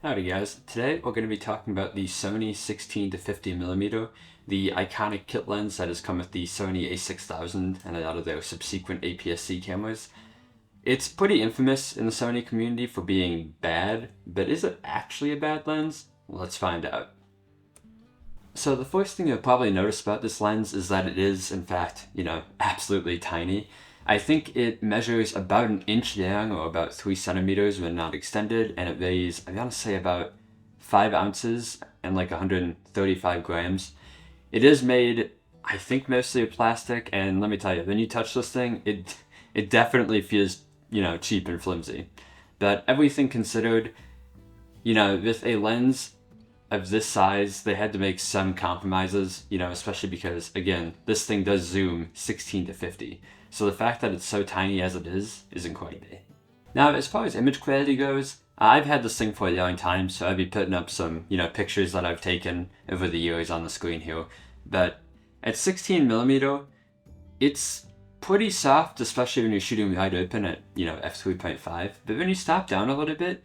Howdy guys, today we're going to be talking about the Sony 16-50mm, the iconic kit lens that has come with the Sony a6000 and a lot of their subsequent APS-C cameras. It's pretty infamous in the Sony community for being bad, but is it actually a bad lens? Let's find out. So the first thing you'll probably notice about this lens is that it is, in fact, absolutely tiny. I think it measures about an inch long or about 3 centimeters when not extended, and it weighs, I want to say, about 5 ounces and like 135 grams. It is made, I think, mostly of plastic, and let me tell you, when you touch this thing, it definitely feels, cheap and flimsy. But everything considered, with a lens of this size, they had to make some compromises, especially because, again, this thing does zoom 16-50. So the fact that it's so tiny as it is incredible. Now, as far as image quality goes, I've had this thing for a long time, so I'd be putting up some, pictures that I've taken over the years on the screen here. But at 16mm, it's pretty soft, especially when you're shooting wide open at, f3.5. But when you stop down a little bit,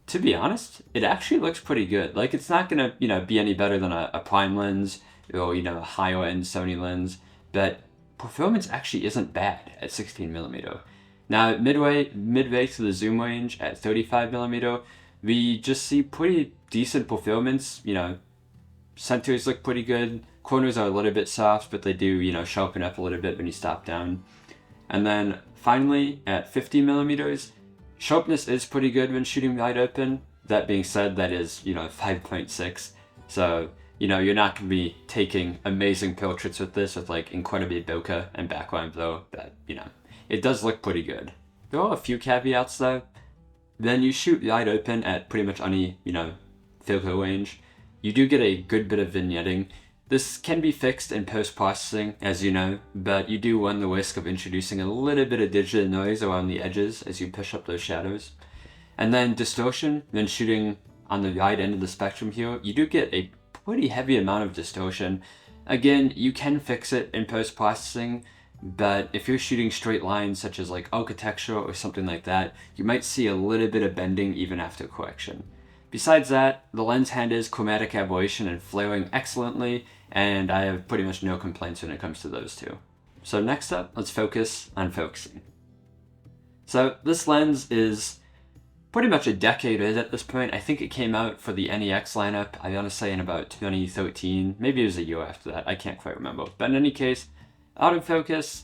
to be honest, it actually looks pretty good. Like, it's not gonna, be any better than a prime lens or, a higher end Sony lens, but performance actually isn't bad at 16mm. Now, midway to the zoom range at 35mm, we just see pretty decent performance. Centers look pretty good. Corners are a little bit soft, but they do, sharpen up a little bit when you stop down. And then finally, at 50mm, sharpness is pretty good when shooting wide open. That being said, that is, 5.6. So, you're not going to be taking amazing portraits with this with like incredibly bokeh and background blur, but, it does look pretty good. There are a few caveats though. Then you shoot wide open at pretty much any, filter range. You do get a good bit of vignetting. This can be fixed in post-processing, as you know, but you do run the risk of introducing a little bit of digital noise around the edges as you push up those shadows. And then distortion, when shooting on the wide end of the spectrum here, you do get a pretty heavy amount of distortion. Again, you can fix it in post-processing, but if you're shooting straight lines such as like architecture or something like that, you might see a little bit of bending even after correction. Besides that, the lens handles chromatic aberration and flaring excellently, and I have pretty much no complaints when it comes to those two. So next up, let's focus on focusing. So this lens is pretty much a decade old at this point. I think it came out for the NEX lineup, I want to say in about 2013. Maybe it was a year after that, I can't quite remember. But in any case, autofocus,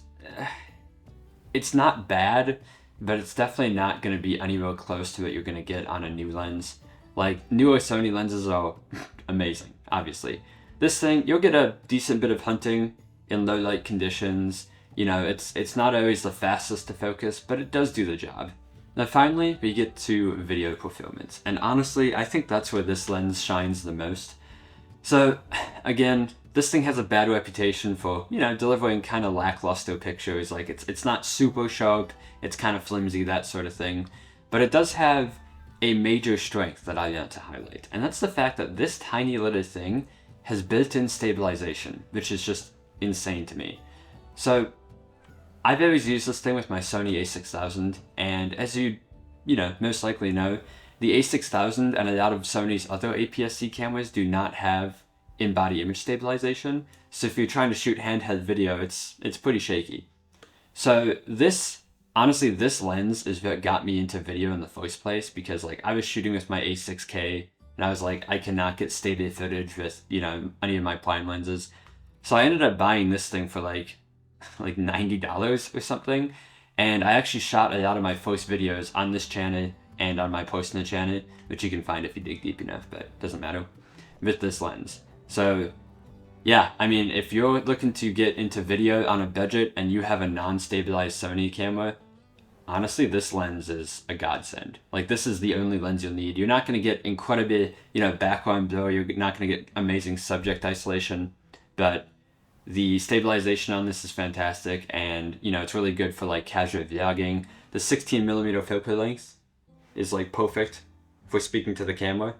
it's not bad, but it's definitely not going to be anywhere close to what you're going to get on a new lens. Like, newer Sony lenses are amazing, obviously. This thing, you'll get a decent bit of hunting in low light conditions. It's not always the fastest to focus, but it does do the job. Now finally, we get to video performance, and honestly, I think that's where this lens shines the most. So, again, this thing has a bad reputation for, delivering kind of lackluster pictures. Like, it's not super sharp, it's kind of flimsy, that sort of thing. But it does have a major strength that I want to highlight, and that's the fact that this tiny little thing has built-in stabilization, which is just insane to me. So, I've always used this thing with my Sony a6000, and as you most likely know, the a6000 and a lot of Sony's other APS-C cameras do not have in-body image stabilization, so if you're trying to shoot handheld video, it's pretty shaky. So honestly, this lens is what got me into video in the first place, because like I was shooting with my a6K, and I was like, I cannot get stable footage with, any of my prime lenses. So I ended up buying this thing for like $90 or something, and I actually shot a lot of my first videos on this channel and on my personal channel, which you can find if you dig deep enough, but it doesn't matter, with this lens. So yeah, I mean, if you're looking to get into video on a budget and you have a non-stabilized Sony camera, honestly, this lens is a godsend. Like, this is the only lens you'll need. You're not going to get incredible, background blur, you're not going to get amazing subject isolation, but the stabilization on this is fantastic, and it's really good for like casual vlogging. The 16mm focal length is like perfect for speaking to the camera,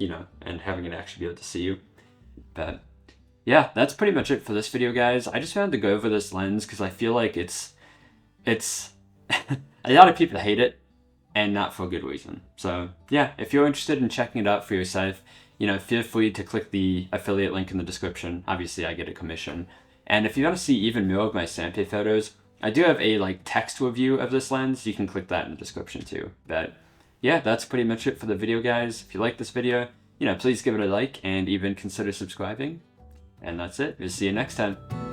and having it actually be able to see you. But yeah, that's pretty much it for this video, guys. I just wanted to go over this lens because I feel like it's a lot of people hate it, and not for a good reason. So yeah, if you're interested in checking it out for yourself, feel free to click the affiliate link in the description. Obviously, I get a commission. And if you want to see even more of my sample photos, I do have a text review of this lens. You can click that in the description too. But yeah, that's pretty much it for the video, guys. If you like this video, please give it a like and even consider subscribing. And that's it. We'll see you next time.